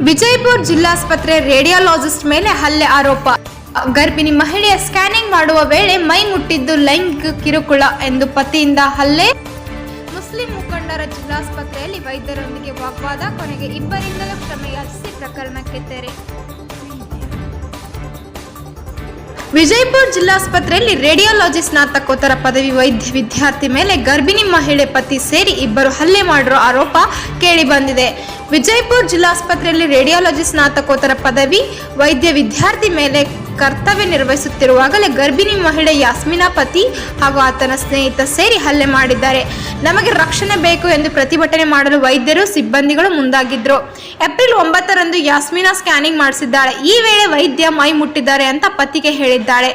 Vijayapura ಜಿಲ್ಲಾಸ್ಪತ್ರೆ radiologist ಮೇಲೆ ಹಲ್ಲೆ ಆರೋಪ. ಗರ್ಭಿಣಿ ಮಹಿಳೆಯ ಸ್ಕ್ಯಾನಿಂಗ್ ಮಾಡುವ ವೇಳೆ ಮೈ ಮುಟ್ಟಿದ್ದು ಲೈಂಗಿಕ ಕಿರುಕುಳ ಎಂದು ಪತಿಯಿಂದ ಹಲ್ಲೆ. ಮುಸ್ಲಿಂ ಮುಖಂಡರ ಜಿಲ್ಲಾಸ್ಪತ್ರೆಯಲ್ಲಿ ವೈದ್ಯರೊಂದಿಗೆ ವಾಗ್ವಾದ, ಕೊನೆಗೆ ಇಬ್ಬರಿಂದಲೂ ಕ್ಷಮೆ ಯಾಚಿಸಿ ಪ್ರಕರಣಕ್ಕೆ ತೆರೆ. ವಿಜಯಪುರ ಜಿಲ್ಲಾಸ್ಪತ್ರೆಯಲ್ಲಿ ರೇಡಿಯಾಲಜಿ ಸ್ನಾತಕೋತ್ತರ ಪದವಿ ವೈದ್ಯ ವಿದ್ಯಾರ್ಥಿ ಮೇಲೆ ಗರ್ಭಿಣಿ ಮಹಿಳೆ ಪತಿ ಸೇರಿ ಇಬ್ಬರು ಹಲ್ಲೆ ಮಾಡಿರೋ ಆರೋಪ ಕೇಳಿಬಂದಿದೆ. ವಿಜಯಪುರ ಜಿಲ್ಲಾಸ್ಪತ್ರೆಯಲ್ಲಿ ರೇಡಿಯಾಲಜಿ ಸ್ನಾತಕೋತ್ತರ ಪದವಿ ವೈದ್ಯ ವಿದ್ಯಾರ್ಥಿ ಮೇಲೆ ಕರ್ತವ್ಯ ನಿರ್ವಹಿಸುತ್ತಿರುವಾಗಲೇ ಗರ್ಭಿಣಿ ಮಹಿಳೆ ಯಾಸ್ಮಿನಾ ಪತಿ ಹಾಗೂ ಆತನ ಸ್ನೇಹಿತ ಸೇರಿ ಹಲ್ಲೆ ಮಾಡಿದ್ದಾರೆ. ನಮಗೆ ರಕ್ಷಣೆ ಬೇಕು ಎಂದು ಪ್ರತಿಭಟನೆ ಮಾಡಲು ವೈದ್ಯರು ಸಿಬ್ಬಂದಿಗಳು ಮುಂದಾಗಿದ್ರು. April 9ರಂದು ಯಾಸ್ಮಿನಾ scanning ಮಾಡಿಸಿದ್ದಾಳೆ. ಈ ವೇಳೆ ವೈದ್ಯ ಮೈ ಮುಟ್ಟಿದ್ದಾರೆ ಅಂತ ಪತಿಗೆ ಹೇಳಿದ್ದಾಳೆ.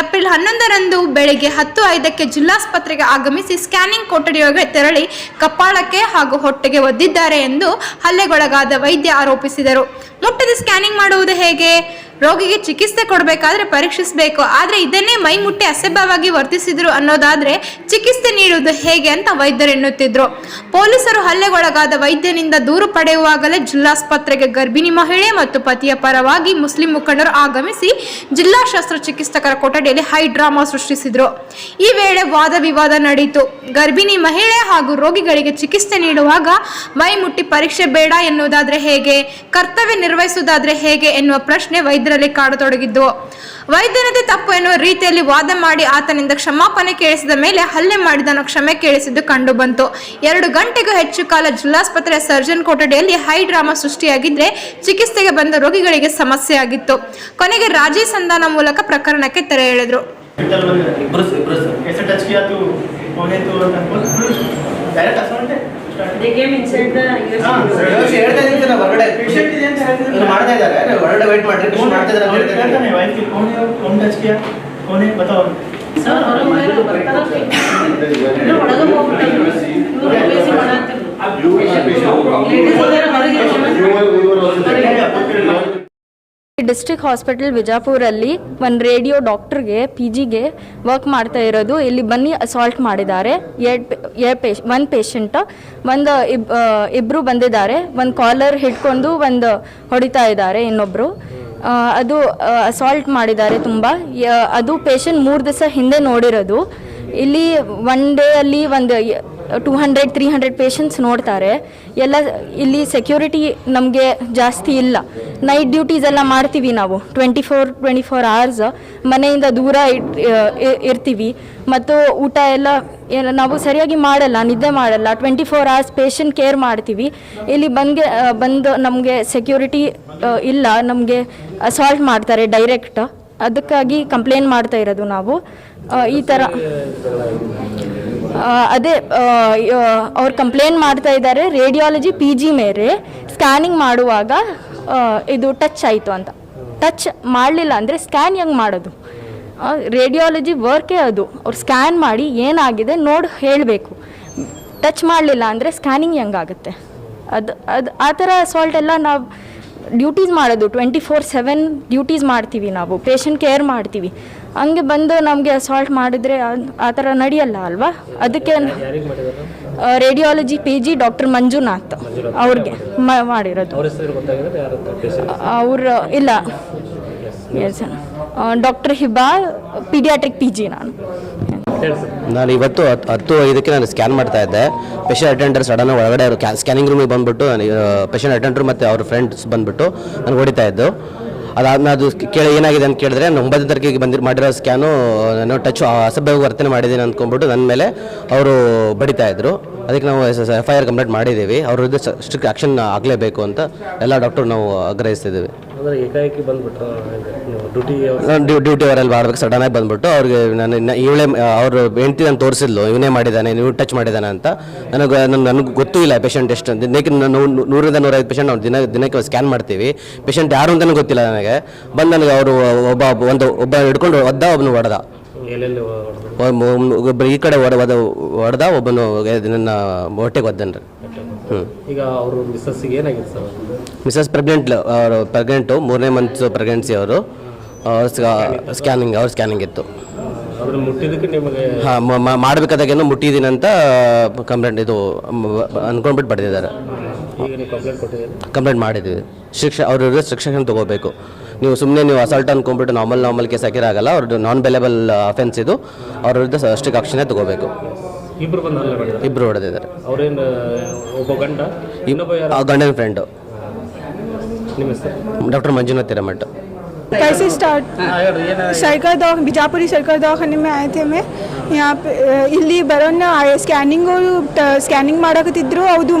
ಏಪ್ರಿಲ್ 11ರಂದು ಬೆಳಗ್ಗೆ 10:05ಕ್ಕೆ ಜಿಲ್ಲಾಸ್ಪತ್ರೆಗೆ ಆಗಮಿಸಿ ಸ್ಕ್ಯಾನಿಂಗ್ ಕೊಠಡಿಯೊಳಗೆ ತೆರಳಿ ಕಪಾಳಕ್ಕೆ ಹಾಗೂ ಹೊಟ್ಟೆಗೆ ಒದ್ದಿದ್ದಾರೆ ಎಂದು ಹಲ್ಲೆಗೊಳಗಾದ ವೈದ್ಯ ಆರೋಪಿಸಿದರು. ಮುಟ್ಟದೆ ಸ್ಕ್ಯಾನಿಂಗ್ ಮಾಡುವುದು ಹೇಗೆ? ರೋಗಿಗೆ ಚಿಕಿತ್ಸೆ ಕೊಡಬೇಕಾದ್ರೆ ಪರೀಕ್ಷಿಸಬೇಕು. ಆದರೆ ಇದನ್ನೇ ಮೈ ಮುಟ್ಟಿ ಅಸಭ್ಯವಾಗಿ ವರ್ತಿಸಿದ್ರು ಅನ್ನೋದಾದ್ರೆ ಚಿಕಿತ್ಸೆ ನೀಡುವುದು ಹೇಗೆ ಅಂತ ವೈದ್ಯರು ಎನ್ನುತ್ತಿದ್ರು. ಪೊಲೀಸರು ಹಲ್ಲೆಗೊಳಗಾದ ವೈದ್ಯನಿಂದ ದೂರು ಪಡೆಯುವಾಗಲೇ ಜಿಲ್ಲಾಸ್ಪತ್ರೆಗೆ ಗರ್ಭಿಣಿ ಮಹಿಳೆ ಮತ್ತು ಪತಿಯ ಪರವಾಗಿ ಮುಸ್ಲಿಂ ಮುಖಂಡರು ಆಗಮಿಸಿ ಜಿಲ್ಲಾ ಶಸ್ತ್ರಚಿಕಿತ್ಸಕರ ಕೊಠಡಿಯಲ್ಲಿ ಹೈ ಡ್ರಾಮಾ ಸೃಷ್ಟಿಸಿದ್ರು. ಈ ವೇಳೆ ವಾದ ವಿವಾದ ನಡೆಯಿತು. ಗರ್ಭಿಣಿ ಮಹಿಳೆ ಹಾಗೂ ರೋಗಿಗಳಿಗೆ ಚಿಕಿತ್ಸೆ ನೀಡುವಾಗ ಮೈ ಮುಟ್ಟಿ ಪರೀಕ್ಷೆ ಬೇಡ ಎನ್ನುವುದಾದ್ರೆ ಹೇಗೆ? ಕರ್ತವ್ಯ ನಿರ್ವಹಿಸುವುದಾದ್ರೆ ಹೇಗೆ ಎನ್ನುವ ಪ್ರಶ್ನೆ ವೈದ್ಯರಲ್ಲಿ ಕಾಡತೊಡಗಿದ್ದು. ವೈದ್ಯನದೇ ತಪ್ಪು ಎನ್ನುವ ರೀತಿಯಲ್ಲಿ ವಾದ ಮಾಡಿ ಆತನಿಂದ ಕ್ಷಮಾಪಣೆ ಕೇಳಿಸಿದ ಮೇಲೆ ಹಲ್ಲೆ ಮಾಡಿದನು ಕ್ಷಮೆ ಕೇಳಿಸಿದ್ದು ಕಂಡು ಬಂತು. 2 ಗಂಟೆಗೂ ಹೆಚ್ಚು ಕಾಲ ಜಿಲ್ಲಾಸ್ಪತ್ರೆಯ ಸರ್ಜನ್ ಕೊಠಡಿಯಲ್ಲಿ ಹೈ ಡ್ರಾಮಾ ಸೃಷ್ಟಿಯಾಗಿದ್ರೆ ಚಿಕಿತ್ಸೆಗೆ ಬಂದ ರೋಗಿಗಳಿಗೆ ಸಮಸ್ಯೆ ಆಗಿತ್ತು. ಕೊನೆಗೆ ರಾಜಿ ಸಂಧಾನ ಮೂಲಕ ಪ್ರಕರಣಕ್ಕೆ ತೆರೆ ಎಳೆದ್ರು. They came inside the ಹೇಳ್ತಾ ಇದ್ದೀನಿ ನಾನು ಹೊರಗಡೆ ಪೇಷಂಟ್ ಇದೆ ಅಂತ ಹೇಳ್ತಿದ್ರು ಮಾಡ್ತಾ ಇದ್ದಾರೆ ಹೊರಗಡೆ ವೇಟ್ ಮಾಡ್ರಿ ಪೇಷಂಟ್ ಮಾಡ್ತಾ ಇದ್ದಾರೆ ಅಂತ ಹೇಳ್ತಾನೆ ವೈಫ್ कौन टच किया कौन है बताओ सर ಹೊರಗೆ ಬರ್ತಾರೆ ಇಲ್ಲ ಒಳಗೆ ಹೋಗ್ತಾರೆ ಇವರು ಬೇಸಿ ಮಾಡ್ತಾರೆ. ಡಿಸ್ಟ್ರಿಕ್ಟ್ ಹಾಸ್ಪಿಟಲ್ ವಿಜಯಪುರಲ್ಲಿ ಒಂದು ರೇಡಿಯೋ ಡಾಕ್ಟರ್ಗೆ PGಗೆ ವರ್ಕ್ ಮಾಡ್ತಾ ಇರೋದು ಇಲ್ಲಿ ಬನ್ನಿ ಅಸಾಲ್ಟ್ ಮಾಡಿದ್ದಾರೆ. ಒಂದು ಪೇಷಂಟ್ ಇಬ್ಬರು ಬಂದಿದ್ದಾರೆ. ಒಂದು ಕಾಲರ್ ಹಿಡ್ಕೊಂಡು ಒಂದು ಹೊಡಿತಾ ಇದ್ದಾರೆ ಇನ್ನೊಬ್ಬರು. ಅದು ಅಸಾಲ್ಟ್ ಮಾಡಿದ್ದಾರೆ ತುಂಬ. ಅದು ಪೇಷಂಟ್ 3 ದಿವಸ ಹಿಂದೆ ನೋಡಿರೋದು. ಇಲ್ಲಿ ಒನ್ ಡೇ ಅಲ್ಲಿ ಒಂದು 200-300 ಪೇಷಂಟ್ಸ್ ನೋಡ್ತಾರೆ. ಎಲ್ಲ ಇಲ್ಲಿ ಸೆಕ್ಯೂರಿಟಿ ನಮಗೆ ಜಾಸ್ತಿ ಇಲ್ಲ. ನೈಟ್ ಡ್ಯೂಟೀಸ್ ಎಲ್ಲ ಮಾಡ್ತೀವಿ ನಾವು 24 ಅವರ್ಸ್ ಮನೆಯಿಂದ ದೂರ ಇರ್ತೀವಿ. ಮತ್ತು ಊಟ ಎಲ್ಲ ನಾವು ಸರಿಯಾಗಿ ಮಾಡಲ್ಲ, ನಿದ್ದೆ ಮಾಡಲ್ಲ. 24 ಅವರ್ಸ್ ಪೇಷಂಟ್ ಕೇರ್ ಮಾಡ್ತೀವಿ. ಇಲ್ಲಿ ಬಂದು ನಮಗೆ ಸೆಕ್ಯೂರಿಟಿ ಇಲ್ಲ, ನಮಗೆ ಅಸಾಲ್ಟ್ ಮಾಡ್ತಾರೆ ಡೈರೆಕ್ಟ್. ಅದಕ್ಕಾಗಿ ಕಂಪ್ಲೇಂಟ್ ಮಾಡ್ತಾ ಇರೋದು ನಾವು. ಈ ಥರ ಅದೇ ಅವ್ರು ಕಂಪ್ಲೇಂಟ್ ಮಾಡ್ತಾ ಇದ್ದಾರೆ ರೇಡಿಯಾಲಜಿ PG ಮೇಲೆ ಸ್ಕ್ಯಾನಿಂಗ್ ಮಾಡುವಾಗ ಇದು ಟಚ್ ಆಯಿತು ಅಂತ. ಟಚ್ ಮಾಡಲಿಲ್ಲ ಅಂದರೆ ಸ್ಕ್ಯಾನ್ ಹೆಂಗೆ ಮಾಡೋದು? ರೇಡಿಯಾಲಜಿ ವರ್ಕೇ ಅದು. ಅವ್ರು ಸ್ಕ್ಯಾನ್ ಮಾಡಿ ಏನಾಗಿದೆ ನೋಡಿ ಹೇಳಬೇಕು. ಟಚ್ ಮಾಡಲಿಲ್ಲ ಅಂದರೆ ಸ್ಕ್ಯಾನಿಂಗ್ ಹೆಂಗಾಗುತ್ತೆ? ಅದು ಆ ಥರ ಅಸಾಲ್ಟ್ ಎಲ್ಲ ನಾವು ಡ್ಯೂಟೀಸ್ ಮಾಡೋದು 24/7 ಡ್ಯೂಟೀಸ್ ಮಾಡ್ತೀವಿ ನಾವು. ಪೇಷಂಟ್ ಕೇರ್ ಮಾಡ್ತೀವಿ. ಹಂಗೆ ಬಂದು ನಮಗೆ ಅಸಾಲ್ಟ್ ಮಾಡಿದ್ರೆ ಆ ಥರ ನಡೆಯಲ್ಲ ಅಲ್ವಾ? ಅದಕ್ಕೆ ರೇಡಿಯಾಲಜಿ PG ಡಾಕ್ಟರ್ ಮಂಜುನಾಥ್ ಅವ್ರಿಗೆ ಮಾಡಿರೋದು. ಅವರು ಇಲ್ಲ ಡಾಕ್ಟರ್ ಹಿಬಾ ಪೀಡಿಯಾಟ್ರಿಕ್ PG. ನಾನು ಇವತ್ತು 10:05ಕ್ಕೆ ನಾನು ಸ್ಕ್ಯಾನ್ ಮಾಡ್ತಾ ಇದ್ದೆ. ಪೇಷಂಟ್ ಅಟೆಂಡರ್ ಸಡನ್ ಒಳಗಡೆ ಅವರು ಸ್ಕ್ಯಾನಿಂಗ್ ರೂಮಿಗೆ ಬಂದುಬಿಟ್ಟು ಪೇಷಂಟ್ ಅಟೆಂಡರ್ ಮತ್ತು ಅವ್ರ ಫ್ರೆಂಡ್ಸ್ ಬಂದುಬಿಟ್ಟು ನನಗೆ ಹೊಡಿತಾ ಇದ್ದು. ಅದಾದ್ಮೇಲೆ ಅದು ಕೇಳಿ ಏನಾಗಿದೆ ಅಂತ ಕೇಳಿದ್ರೆ ನಾನು 9ನೇ ತಾರೀಕಿಗೆ ಮಾಡಿರೋ ಸ್ಕ್ಯಾನು ನಾನು ಟಚ್ ಅಸಭ್ಯವಾಗಿ ವರ್ತನೆ ಮಾಡಿದ್ದೀನಿ ಅಂದ್ಕೊಂಡ್ಬಿಟ್ಟು ನನ್ನ ಮೇಲೆ ಅವರು ಬಡಿತಾ ಇದ್ರು. ಅದಕ್ಕೆ ನಾವು FIR ಕಂಪ್ಲೇಂಟ್ ಮಾಡಿದ್ದೀವಿ. ಅವ್ರ ವಿರುದ್ಧ ಸ್ಟ್ರಿಕ್ಟ್ ಆ್ಯಕ್ಷನ್ ಆಗಲೇಬೇಕು ಅಂತ ಎಲ್ಲ ಡಾಕ್ಟರ್ ನಾವು ಆಗ್ರಹಿಸ್ತಿದ್ದೀವಿ. ಡ್ಯೂಟಿ ಅವರಲ್ಲಿ ಮಾಡಬೇಕು. ಸಡನ್ನಾಗಿ ಬಂದುಬಿಟ್ಟು ಅವ್ರಿಗೆ ನಾನು ಇವಳೇ ಅವ್ರ ಹೆಂಡತಿ ನಾನು ತೋರಿಸಿದ್ಲು, ಇವನೇ ಮಾಡಿದ್ದಾನೆ, ನೀವು ಟಚ್ ಮಾಡಿದ್ದಾನೆ ಅಂತ. ನನಗೆ ಗೊತ್ತೂ ಇಲ್ಲ ಪೇಷಂಟ್ ಎಷ್ಟು. ದಿನಕ್ಕೆ 100-105 ಪೇಷಂಟ್ ನಾವು ದಿನಕ್ಕೆ ಸ್ಕ್ಯಾನ್ ಮಾಡ್ತೀವಿ. ಪೇಷಂಟ್ ಯಾರು ಅಂತಲೂ ಗೊತ್ತಿಲ್ಲ ನನಗೆ. ಬಂದು ನನಗೆ ಅವರು ಒಬ್ಬ ಹಿಡ್ಕೊಂಡು ಒಬ್ಬನು ಹೊಡೆದ. ಒಬ್ಬರು ಈ ಕಡೆ ಹೊಡೆದ, ಒಬ್ಬನು ನನ್ನ ಹೊಟ್ಟೆಗೆ ಒದ್ದನ್ರಿ. ಈಗ ಅವರು ಮಿಸ್ಸಸ್ಸಿಗೆ ಏನಾಗಿದೆ ಸರ್? ಮಿಸ್ಸಸ್ ಪ್ರೆಗ್ನೆಂಟು 3ನೇ ಮಂತ್ಸ್ ಪ್ರೆಗ್ನೆನ್ಸಿ. ಅವರು ಸ್ಕ್ಯಾನಿಂಗ್ ಇತ್ತು. ಹಾಂ, ಮಾಡಬೇಕಾದಾಗೇನೋ ಮುಟ್ಟಿದ್ದೀನಿ ಅಂತ ಕಂಪ್ಲೇಂಟ್ ಇದು ಅಂದ್ಕೊಂಡ್ಬಿಟ್ಟು ಬರೆದಿದ್ದಾರೆ. ಈಗ ನೀವು ಕಂಪ್ಲೇಂಟ್ ಕೊಟ್ಟಿದ್ದೀರಿ? ಕಂಪ್ಲೇಂಟ್ ಮಾಡಿದ್ದೀವಿ. ಅವ್ರ ವಿರುದ್ಧ ಶಿಕ್ಷೆ ತೊಗೋಬೇಕು. ನೀವು ಸುಮ್ಮನೆ ನೀವು ಅಸಾಲ್ಟ್ ಅಂದ್ಕೊಂಡ್ಬಿಟ್ಟು ನಾರ್ಮಲ್ ಕೇಸ್ ಹಾಕಿರಾಗಲ್ಲ. ಅವ್ರದ್ದು ನಾನ್ ಬೆಲೆಬಲ್ ಅಫೆನ್ಸ್ ಇದು. ಅವ್ರ ವಿರುದ್ಧ ಸ್ಟ್ರಿಕ್ಟ್ ಆಕ್ಷನ್ನೇ ತೊಗೋಬೇಕು. ಇಬ್ಬರು ಬಂದು ಹಲ್ಲೆ ಮಾಡಿದ್ದಾರೆ? ಇಬ್ಬರು ಹೊಡೆದಿದ್ದಾರೆ. ಅವ್ರೇನು ಒಬ್ಬ ಗಂಡ, ಇನ್ನೊಬ್ಬ ಯಾರು? ಗಂಡನ ಫ್ರೆಂಡು. ನಿಮ್ಮ ಹೆಸರು? ಡಾಕ್ಟರ್ ಮಂಜುನಾಥ್ ಹಿರೇಮಠ. कैसे स्टार्ट सरकार दवा बिजापुरी सरकार दवाखाने में आए थे मैं यहाँ पे ಇಲ್ಲಿ ಬರೋನ್ನ ಸ್ಕ್ಯಾನಿಂಗ್ ಮಾಡಕತ್ತಿದ್ರು. ಅದು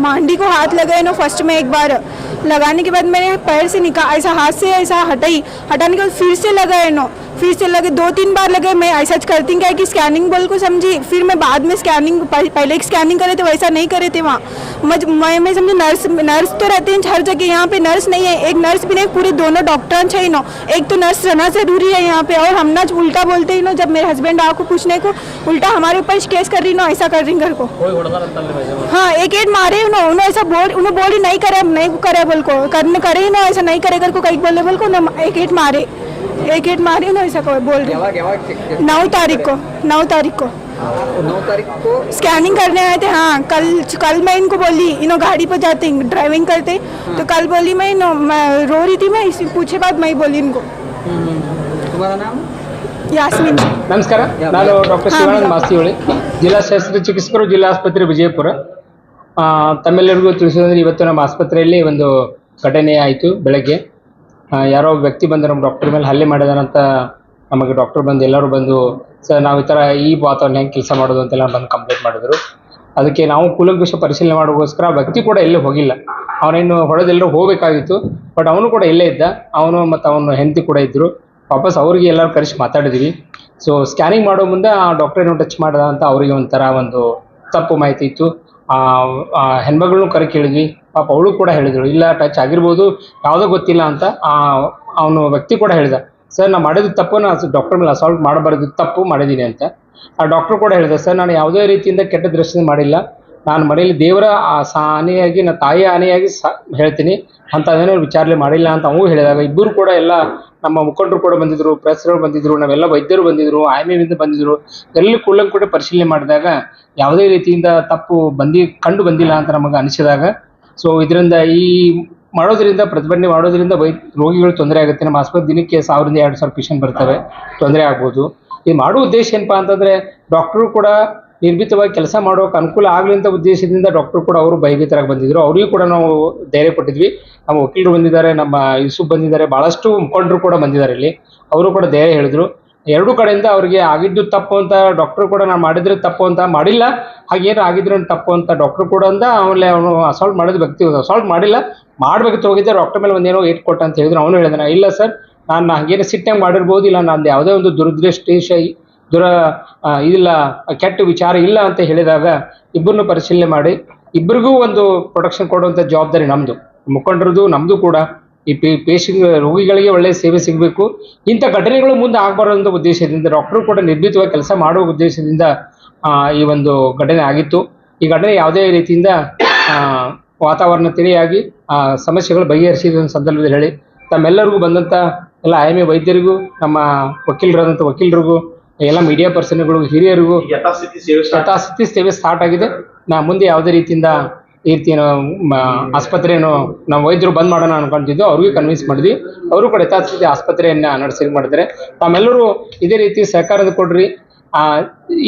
मांडी को हाथ लगाए ना फर्स्ट में एक बार लगाने के बाद मैंने पैर से ऐसा हाथ से ऐसा हटाने के बाद फिर से लगाए नो, फिर से लगे 2-3 बार लगे. मैं ऐसा करती क्या कि स्कैनिंग बोल को समझी. फिर मैं बाद में स्कैनिंग पहले स्कैनिंग करे थे वैसा नहीं करे थे वहाँ. मैं समझी नर्स तो रहते हैं हर जगह, यहाँ पे नर्स नहीं है. एक नर्स भी नहीं, पूरे दोनों डॉक्टर चाहिए नो. एक तो नर्स रहना जरूरी है यहाँ पे. और हम ना उल्टा बोलते ही नो, जब मेरे हस्बैंड आपको पूछने को उल्टा हमारे ऊपर केस कर रही नो, ऐसा कर रही घर को. हाँ एक मारे उन्होंने ऐसा उन्हें बोली नहीं करे बोल को करने करे ही नो, ऐसा नहीं करे कर को कहीं बोले बोल को एक मारे ना ऐसा बोल रहे. 9 तारीख को स्कैनिंग करने आए थे. हाँ कल मैं इनको बोली इन्हों गाड़ी पर जाते ड्राइविंग करते, तो कल बोली मैं रो रही थी. मैं इसी पूछे बाद मैं बोली इनको. तुम्हारा नाम? यास्मीन. ನಮಸ್ಕಾರ, ನಾನು ಡಾಕ್ಟರ್ ಶಿವಾನಂದ ಮಾಸ್ತಿಹೊಳಿ, ಜಿಲ್ಲಾ ಶಸ್ತ್ರಚಿಕಿತ್ಸಕರು, ಜಿಲ್ಲಾ ಆಸ್ಪತ್ರೆ ವಿಜಯಪುರ. ತಮ್ಮೆಲ್ಲರಿಗೂ ತಿಳಿಸೋದಂದ್ರೆ ಇವತ್ತು ನಮ್ಮ ಆಸ್ಪತ್ರೆಯಲ್ಲಿ ಒಂದು ಘಟನೆ ಆಯಿತು. ಬೆಳಗ್ಗೆ ಯಾರೋ ವ್ಯಕ್ತಿ ಬಂದು ನಮ್ಮ ಡಾಕ್ಟರ್ ಮೇಲೆ ಹಲ್ಲೆ ಮಾಡಿದಾರಂತ ನಮಗೆ ಡಾಕ್ಟರ್ ಬಂದು ಎಲ್ಲರೂ ಬಂದು ಸರ್ ನಾವು ಈ ಥರ ಈ ವಾತಾವರಣ ಹೆಂಗೆ ಕೆಲಸ ಮಾಡೋದು ಅಂತೆಲ್ಲ ಬಂದು ಕಂಪ್ಲೇಂಟ್ ಮಾಡಿದ್ರು. ಅದಕ್ಕೆ ನಾವು ಕೂಲಂಕುಷ ಪರಿಶೀಲನೆ ಮಾಡೋಕ್ಕೋಸ್ಕರ ವ್ಯಕ್ತಿ ಕೂಡ ಎಲ್ಲೇ ಹೋಗಿಲ್ಲ. ಅವನೇನು ಹೊಡೆದೆಲ್ಲರೂ ಹೋಗಬೇಕಾಗಿತ್ತು, ಬಟ್ ಅವನು ಕೂಡ ಇಲ್ಲೇ ಇದ್ದ. ಅವನು ಮತ್ತು ಅವನು ಹೆಂಡತಿ ಕೂಡ ಇದ್ದರು. ವಾಪಸ್ ಅವ್ರಿಗೆ ಎಲ್ಲರೂ ಕರೆಸಿ ಮಾತಾಡಿದ್ವಿ. ಸೊ ಸ್ಕ್ಯಾನಿಂಗ್ ಮಾಡೋ ಮುಂದೆ ಆ ಡಾಕ್ಟರ್ ಏನೋ ಟಚ್ ಮಾಡ್ದ ಅಂತ ಅವರಿಗೆ ಒಂಥರ ಒಂದು ತಪ್ಪು ಮಾಹಿತಿ ಇತ್ತು. ಹೆಣ್ಮಗಳನ್ನೂ ಕರೆ ಕೇಳಿದ್ವಿ. ಪಾಪ ಅವಳು ಕೂಡ ಹೇಳಿದಳು ಇಲ್ಲ ಟಚ್ ಆಗಿರ್ಬೋದು, ಯಾವುದೋ ಗೊತ್ತಿಲ್ಲ ಅಂತ. ಅವನು ವ್ಯಕ್ತಿ ಕೂಡ ಹೇಳಿದ ಸರ್ ನಾನು ಮಾಡಿದ ತಪ್ಪು, ನಾನು ಡಾಕ್ಟರ್ ಮೇಲೆ ಅಸಾಲ್ಟ್ ಮಾಡಬಾರ್ದು, ತಪ್ಪು ಮಾಡಿದ್ದೀನಿ ಅಂತ. ಆ ಡಾಕ್ಟರ್ ಕೂಡ ಹೇಳಿದೆ ಸರ್ ನಾನು ಯಾವುದೇ ರೀತಿಯಿಂದ ಕೆಟ್ಟ ದೃಷ್ಟಿಯಿಂದ ಮಾಡಿಲ್ಲ, ನಾನು ಮನೆಯಲ್ಲಿ ದೇವರ ಹಾನಿಯಾಗಿ ನನ್ನ ತಾಯಿಯ ಹಾನಿಯಾಗಿ ಹೇಳ್ತೀನಿ ಅಂತ ಅದೇನೋ ವಿಚಾರಣೆ ಮಾಡಿಲ್ಲ ಅಂತ ಅವು ಹೇಳಿದಾಗ ಇಬ್ಬರು ಕೂಡ ಎಲ್ಲ ನಮ್ಮ ಮುಖಂಡರು ಕೂಡ ಬಂದಿದ್ರು, ಪ್ರೆಸ್ಗಳು ಬಂದಿದ್ರು, ನಾವೆಲ್ಲ ವೈದ್ಯರು ಬಂದಿದ್ರು, IMAದಿಂದ ಬಂದಿದ್ರು. ಎಲ್ಲಿ ಕೂಡ ಪರಿಶೀಲನೆ ಮಾಡಿದಾಗ ಯಾವುದೇ ರೀತಿಯಿಂದ ತಪ್ಪು ಕಂಡು ಬಂದಿಲ್ಲ ಅಂತ ನಮಗೆ ಅನಿಸಿದಾಗ, ಸೊ ಇದರಿಂದ ಮಾಡೋದ್ರಿಂದ ಪ್ರತಿಭಟನೆ ಮಾಡೋದ್ರಿಂದ ರೋಗಿಗಳು ತೊಂದರೆ ಆಗುತ್ತೆ. ನಮ್ಮ ಆಸ್ಪತ್ರೆ ದಿನಕ್ಕೆ 1000-2000 ಪೇಷಂಟ್ ಬರ್ತವೆ, ತೊಂದರೆ ಆಗ್ಬೋದು. ಇದು ಮಾಡೋ ಉದ್ದೇಶ ಏನಪ್ಪ ಅಂತಂದರೆ ಡಾಕ್ಟ್ರು ಕೂಡ ನಿರ್ಭೀತವಾಗಿ ಕೆಲಸ ಮಾಡೋಕೆ ಅನುಕೂಲ ಆಗಲಿ ಅಂತ ಉದ್ದೇಶದಿಂದ ಡಾಕ್ಟ್ರು ಕೂಡ ಅವರು ಭಯಭೀತರಾಗಿ ಬಂದಿದ್ದರು. ಅವರಿಗೂ ಕೂಡ ನಾವು ಧೈರ್ಯ ಕೊಟ್ಟಿದ್ವಿ. ನಮ್ಮ ವಕೀಲರು ಬಂದಿದ್ದಾರೆ, ನಮ್ಮ ಯೂಸುಫ್ ಬಂದಿದ್ದಾರೆ, ಭಾಳಷ್ಟು ಮುಖಂಡರು ಕೂಡ ಬಂದಿದ್ದಾರೆ ಇಲ್ಲಿ. ಅವರು ಕೂಡ ಧೈರ್ಯ ಹೇಳಿದ್ರು. ಎರಡೂ ಕಡೆಯಿಂದ ಅವರಿಗೆ ಆಗಿದ್ದು ತಪ್ಪು ಅಂತ ಡಾಕ್ಟ್ರು ಕೂಡ ನಾನು ಮಾಡಿದ್ರೆ ತಪ್ಪು ಅಂತ ಮಾಡಿಲ್ಲ, ಹಾಗೇನು ಆಗಿದ್ರೆ ತಪ್ಪು ಅಂತ ಡಾಕ್ಟ್ರು ಕೂಡ ಅಂದ. ಆಮೇಲೆ ಅವನು ಅಸಾಲ್ಟ್ ಮಾಡಿದ ವ್ಯಕ್ತಿ ಅಸಾಲ್ಟ್ ಮಾಡಿಲ್ಲ, ಮಾಡಬೇಕಿತ್ತು ಹೋಗಿದ್ದೆ, ಡಾಕ್ಟರ್ ಮೇಲೆ ಒಂದೇನೋ ಏಟ್ ಕೊಟ್ಟ ಅಂತ ಹೇಳಿದ್ರು. ಅವನು ಹೇಳಿದಾನೆ ಇಲ್ಲ ಸರ್ ನಾನು ಹಾಗೇನು ಸಿಟ್ಟಂಗೆ ಮಾಡಿರ್ಬೋದು, ಇಲ್ಲ ನಂದು ಯಾವುದೇ ಒಂದು ಇದಿಲ್ಲ, ಕೆಟ್ಟ ವಿಚಾರ ಇಲ್ಲ ಅಂತ ಹೇಳಿದಾಗ ಇಬ್ಬರನ್ನು ಪರಿಶೀಲನೆ ಮಾಡಿ ಇಬ್ಬರಿಗೂ ಒಂದು ಪ್ರೊಟೆಕ್ಷನ್ ಕೊಡುವಂಥ ಜವಾಬ್ದಾರಿ ನಮ್ಮದು, ಮುಖಂಡರದು ನಮ್ಮದು ಕೂಡ. ಈ ರೋಗಿಗಳಿಗೆ ಒಳ್ಳೆಯ ಸೇವೆ ಸಿಗಬೇಕು, ಇಂಥ ಘಟನೆಗಳು ಮುಂದೆ ಆಗಬಾರದಂಥ ಉದ್ದೇಶದಿಂದ ಡಾಕ್ಟರು ಕೂಡ ನಿರ್ಭೀತವಾಗಿ ಕೆಲಸ ಮಾಡುವ ಉದ್ದೇಶದಿಂದ ಈ ಒಂದು ಘಟನೆ ಆಗಿತ್ತು. ಈ ಘಟನೆ ಯಾವುದೇ ರೀತಿಯಿಂದ ವಾತಾವರಣ ತಿಳಿಯಾಗಿ ಸಮಸ್ಯೆಗಳು ಬಗೆಹರಿಸಿದ ಸಂದರ್ಭದಲ್ಲಿ ಹೇಳಿ ತಮ್ಮೆಲ್ಲರಿಗೂ ಬಂದಂಥ ಎಲ್ಲ IMA ವೈದ್ಯರಿಗೂ, ನಮ್ಮ ವಕೀಲರಿಗೂ, ಎಲ್ಲ ಮೀಡಿಯಾ ಪರ್ಸನ್ಗಳು, ಹಿರಿಯರಿಗೂ ಯಥಾಸ್ಥಿತಿ ಸೇವೆ ಸ್ಟಾರ್ಟ್ ಆಗಿದೆ. ಮುಂದೆ ಯಾವುದೇ ರೀತಿಯಿಂದ ಈ ರೀತಿ ಆಸ್ಪತ್ರೆಯನ್ನು ನಾವು ವೈದ್ಯರು ಬಂದ್ ಮಾಡೋಣ ಅನ್ಕೊಂಡಿದ್ದು, ಅವ್ರಿಗೂ ಕನ್ವಿನ್ಸ್ ಮಾಡಿದ್ವಿ. ಅವರು ಕೂಡ ಯಥಾಸ್ಥಿತಿ ಆಸ್ಪತ್ರೆಯನ್ನು ನಡೆಸಿ ಮಾಡಿದ್ದಾರೆ. ತಾವೆಲ್ಲರೂ ಇದೇ ರೀತಿ ಸಹಕಾರದ ಕೊಡ್ರಿ.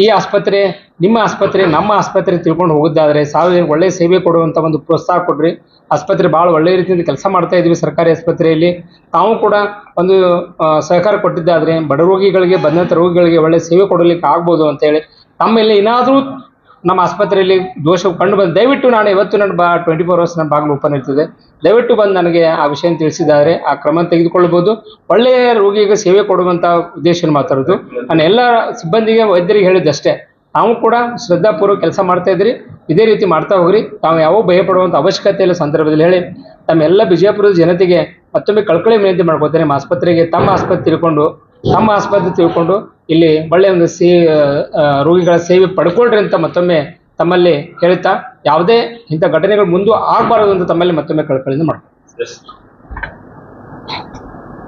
ಈ ಆಸ್ಪತ್ರೆ ನಿಮ್ಮ ಆಸ್ಪತ್ರೆ, ನಮ್ಮ ಆಸ್ಪತ್ರೆ ತಿಳ್ಕೊಂಡು ಹೋಗೋದಾದರೆ ಸಾರ್ವಜನಿಕ ಒಳ್ಳೆಯ ಸೇವೆ ಕೊಡುವಂಥ ಒಂದು ಪ್ರೋತ್ಸಾಹ ಕೊಡ್ರಿ. ಆಸ್ಪತ್ರೆ ಭಾಳ ಒಳ್ಳೆಯ ರೀತಿಯಿಂದ ಕೆಲಸ ಮಾಡ್ತಾ ಇದ್ವಿ ಸರ್ಕಾರಿ ಆಸ್ಪತ್ರೆಯಲ್ಲಿ. ತಾವು ಕೂಡ ಒಂದು ಸಹಕಾರ ಕೊಟ್ಟಿದ್ದಾದರೆ ಬಡ ರೋಗಿಗಳಿಗೆ, ಬಂದಂಥ ರೋಗಿಗಳಿಗೆ ಒಳ್ಳೆಯ ಸೇವೆ ಕೊಡಲಿಕ್ಕೆ ಆಗ್ಬೋದು ಅಂತೇಳಿ ತಮ್ಮೆಲ್ಲ ಏನಾದರೂ ನಮ್ಮ ಆಸ್ಪತ್ರೆಯಲ್ಲಿ ದೋಷ ಕಂಡು ಬಂದು ದಯವಿಟ್ಟು ನಾನು ಇವತ್ತು ನನ್ನ 24 hours ನನ್ನ ಬಾಗಿಲು ಓಪನ್ ಇರ್ತದೆ, ದಯವಿಟ್ಟು ಬಂದು ನನಗೆ ಆ ವಿಷಯ ತಿಳಿಸಿದ್ದಾರೆ, ಆ ಕ್ರಮ ತೆಗೆದುಕೊಳ್ಬೋದು. ಒಳ್ಳೆಯ ರೋಗಿಗೆ ಸೇವೆ ಕೊಡುವಂಥ ಉದ್ದೇಶ ಮಾತಾಡೋದು. ನಾನು ಎಲ್ಲ ಸಿಬ್ಬಂದಿಗೆ, ವೈದ್ಯರಿಗೆ ಹೇಳಿದ್ದಷ್ಟೇ, ತಾವು ಕೂಡ ಶ್ರದ್ಧಾಪೂರ್ವಕ ಕೆಲಸ ಮಾಡ್ತಾ ಇದ್ರಿ, ಇದೇ ರೀತಿ ಮಾಡ್ತಾ ಹೋಗ್ರಿ. ತಾವು ಯಾವ ಭಯ ಪಡುವಂಥ ಅವಶ್ಯಕತೆ ಇಲ್ಲ ಸಂದರ್ಭದಲ್ಲಿ ಹೇಳಿ ತಮ್ಮೆಲ್ಲ ವಿಜಯಪುರದ ಜನತೆಗೆ ಮತ್ತೊಮ್ಮೆ ಕಳ್ಕಳಿ ವಿನಂತಿ ಮಾಡ್ಕೋತೇನೆ. ನಮ್ಮ ಆಸ್ಪತ್ರೆಗೆ ತಮ್ಮ ಆಸ್ಪತ್ರೆ ತಿಳ್ಕೊಂಡು ಇಲ್ಲಿ ಒಳ್ಳೆಯ ಒಂದು ರೋಗಿಗಳ ಸೇವೆ ಪಡ್ಕೊಳ್ರಿ ಅಂತ ಮತ್ತೊಮ್ಮೆ ತಮ್ಮಲ್ಲಿ ಹೇಳ್ತಾ, ಯಾವುದೇ ಇಂಥ ಘಟನೆಗಳು ಮುಂದೆ ಆಗಬಾರದು ಅಂತ ತಮ್ಮಲ್ಲಿ ಮತ್ತೊಮ್ಮೆ ಕಳ್ಕಳಿಯಿಂದ ಮಾಡ್ತೀನಿ.